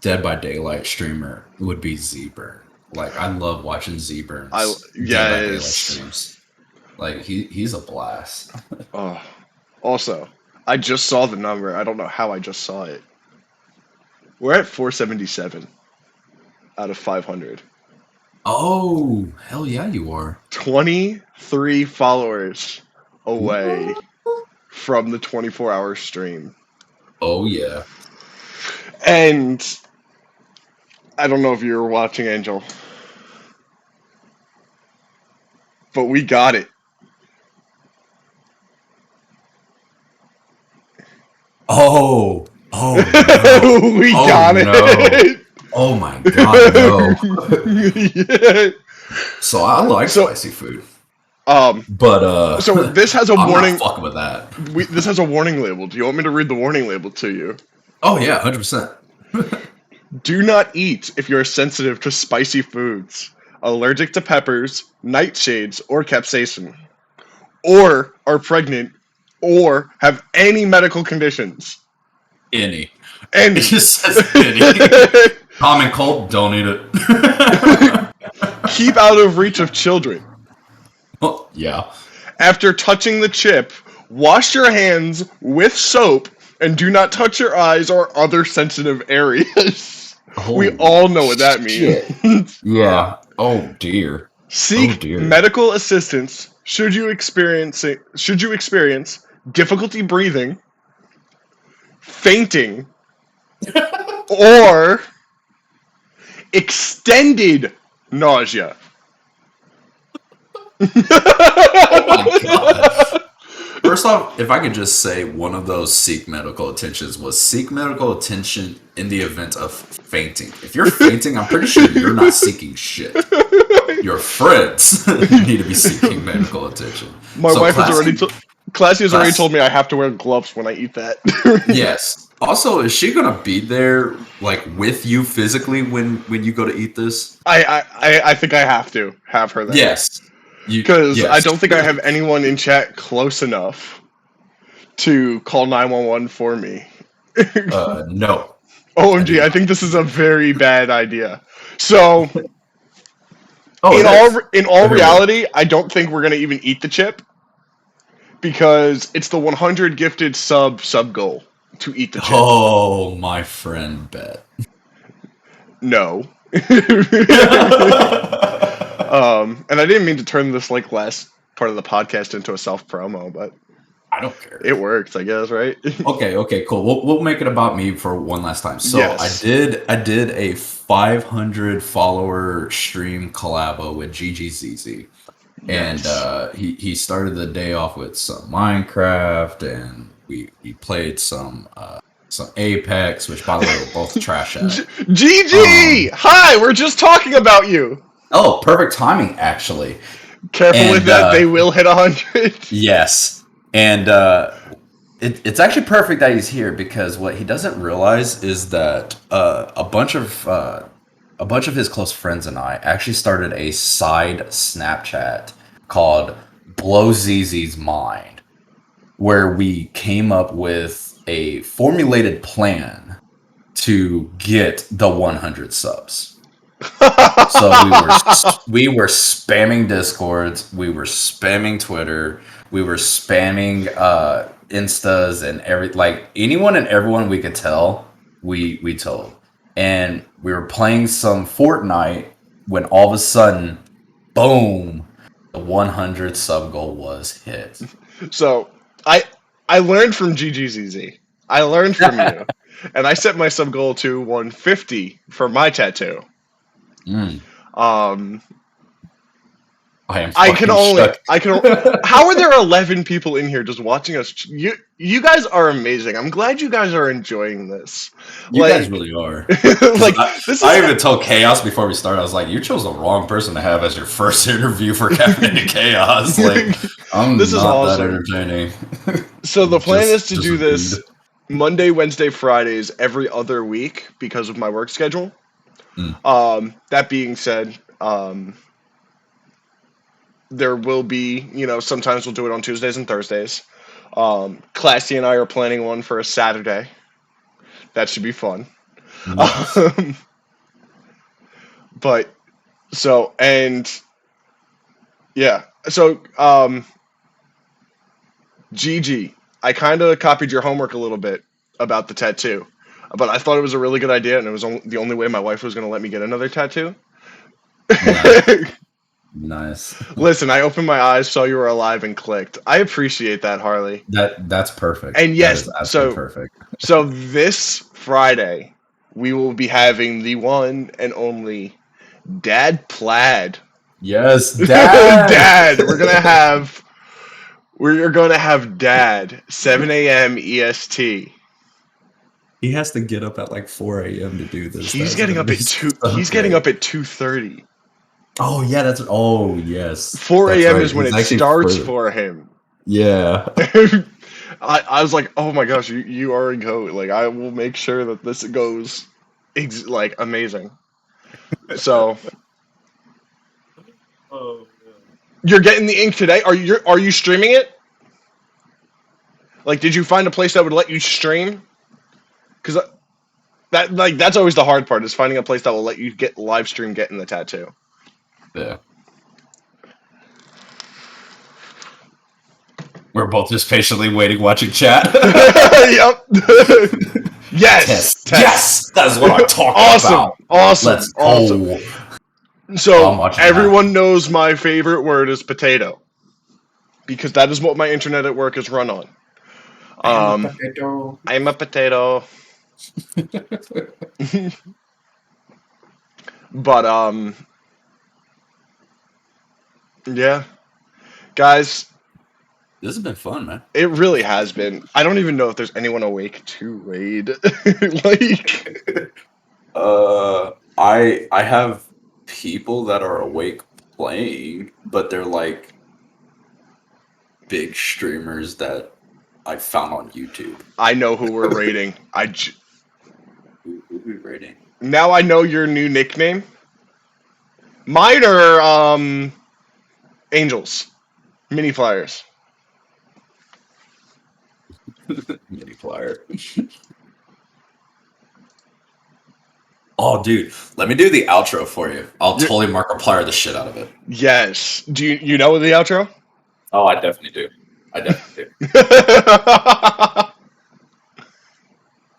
Dead by Daylight streamer would be Z-Burn. Like I love watching Z-Burn's Dead by Daylight streams. Like he's a blast. Also, I just saw the number. I don't know how I just saw it. We're at 477 out of 500. Oh, hell yeah, you are. 23 followers away What? from the 24-hour stream. Oh yeah. And I don't know if you were watching, Angel, but we got it. Oh, oh no. We Oh got no. it. Oh my god, no. Yeah. So I like So, spicy food, um, but so this has a I'm not warning. fucking with that. This has a warning label. Do you want me to read the warning label to you? Oh yeah, 100%. Do not eat if you're sensitive to spicy foods, allergic to peppers, nightshades, or capsaicin, or are pregnant, or have any medical conditions. Any. It Any. just says any. Common cold, don't eat it. Keep out of reach of children. Oh, yeah. After touching the chip, wash your hands with soap and do not touch your eyes or other sensitive areas. We all know what that means. Yeah. Oh dear. Seek medical assistance should you experience difficulty breathing, fainting, or extended nausea. Oh my god. First off, if I could just say one of those seek medical attentions was seek medical attention in the event of fainting. If you're fainting, I'm pretty sure you're not seeking shit. Your friends need to be seeking medical attention. My wife has already Classy has already told me I have to wear gloves when I eat that. Yes. Also, is she gonna be there like with you physically when you go to eat this? I think I have to have her there. Yes. Because I don't think I have anyone in chat close enough to call 911 for me. No. OMG, I think this is a very bad idea. So, Oh, in all reality, I don't think we're gonna even eat the chip because it's the 100 gifted sub goal to eat the chip. Oh, my friend, bet. No. And I didn't mean to turn this like last part of the podcast into a self promo, but I don't care. It works, I guess, right? Okay, cool. We'll make it about me for one last time. So yes. I did a 500 follower stream collabo with GGZZ. And he started the day off with some Minecraft, and we played some Apex, which by the way we're both trash at. GG! Hi, we're just talking about you. Oh, perfect timing, actually. Careful with that; they will hit 100. Yes, and it's actually perfect that he's here because what he doesn't realize is that a bunch of his close friends and I actually started a side Snapchat called Blow ZZ's Mind, where we came up with a formulated plan to get the 100 subs. So we were spamming Discords, we were spamming Twitter, we were spamming Instas and anyone and everyone we could tell, we told. And we were playing some Fortnite when all of a sudden, boom, the 100 sub goal was hit. So I learned from GGZZ. I learned from you. And I set my sub goal to 150 for my tattoo. I can only how are there 11 people in here just watching us? You guys are amazing. I'm glad you guys are enjoying this. You guys really are. I even told Chaos before we started, I was like, you chose the wrong person to have as your first interview for Caffeinated Chaos. This is awesome. That entertaining. So the plan is to do this Monday, Wednesday, Fridays every other week because of my work schedule. That being said, there will be, sometimes we'll do it on Tuesdays and Thursdays. Classy and I are planning one for a Saturday. That should be fun. Nice. GG, I kind of copied your homework a little bit about the tattoo. but I thought it was a really good idea, and it was the only way my wife was going to let me get another tattoo. Nice. Nice. Listen, I opened my eyes, saw you were alive, and clicked. I appreciate that, Harley. That's perfect. And That yes, is absolutely perfect. so this Friday we will be having the one and only Dad Plaid. Yes, Dad. Dad, we're gonna have Dad 7 a.m. EST. He has to get up at like 4 a.m. to do this. He's getting up at 2:30. Oh yeah, that's. Oh yes. 4 That's a.m. right. is when He's it actually starts further. for him. Yeah. I was like, oh my gosh, you are a goat. Like, I will make sure that this goes like amazing. So Oh, you're getting the ink today. Are you streaming it? Like, did you find a place that would let you stream? Because that's always the hard part, is finding a place that will let you get live stream getting the tattoo. yeah. We're both just patiently waiting, watching chat. Yep. Yes. Test. Yes, that is what I'm talking about. Awesome. Let's awesome. go. So everyone knows my favorite word is potato, because that is what my internet at work is run on. I'm a potato. But yeah, guys, this has been fun, man. it really has been. I don't even know if there's anyone awake to raid. Like, I have people that are awake playing, but they're like big streamers that I found on YouTube. I know who we're raiding. Who we rating? Now I know your new nickname. Mine are Angels, mini flyers. Mini flyer. Oh, dude, let me do the outro for you. I'll totally Markiplier the shit out of it. Yes. Do you know the outro? Oh, I definitely do.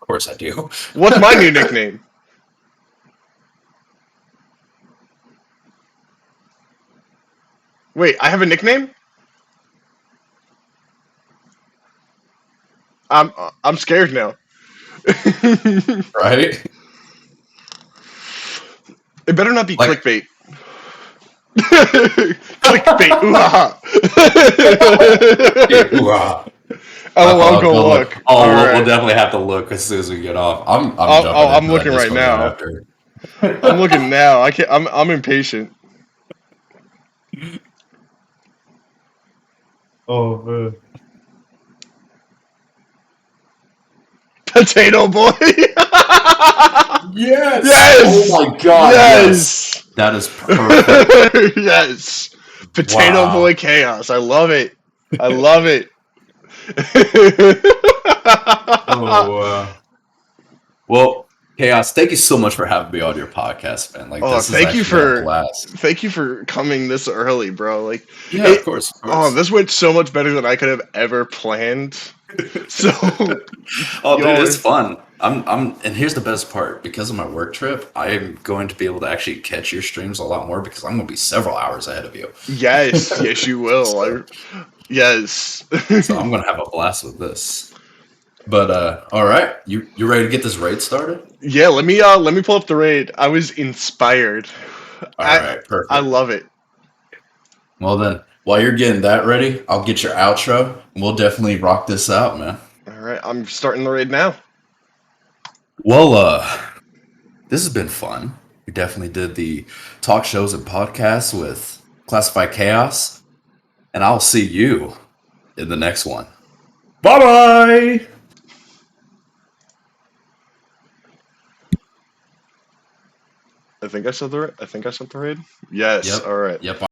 Of course I do. What's my new nickname? Wait, I have a nickname? I'm scared now. Right? It better not be clickbait. Clickbait. Ooh-ah. I'll go look. We'll definitely have to look as soon as we get off. I'm looking right now. After. I'm looking now. I can't. I'm impatient. Oh man. Potato boy. Yes. Yes. Oh my god. Yes. That is perfect. Yes. Potato boy chaos. I love it. Oh. Well, Chaos, thank you so much for having me on your podcast, man. Like, this is actually a blast. Thank you for coming this early, bro. Like, yeah, of course. Oh, this went so much better than I could have ever planned. So, dude, it's fun. And here's the best part. Because of my work trip, I am going to be able to actually catch your streams a lot more, because I'm going to be several hours ahead of you. Yes, you will. Yes. So I'm going to have a blast with this. But all right, you ready to get this raid started? Yeah, let me pull up the raid. I was inspired. All right, perfect. I love it. Well then, while you're getting that ready, I'll get your outro, and we'll definitely rock this out, man. All right, I'm starting the raid now. Well, this has been fun. We definitely did the talk shows and podcasts with Classified Chaos, and I'll see you in the next one. Bye-bye! I think I sent the raid. Yes. Yep. All right. Yep.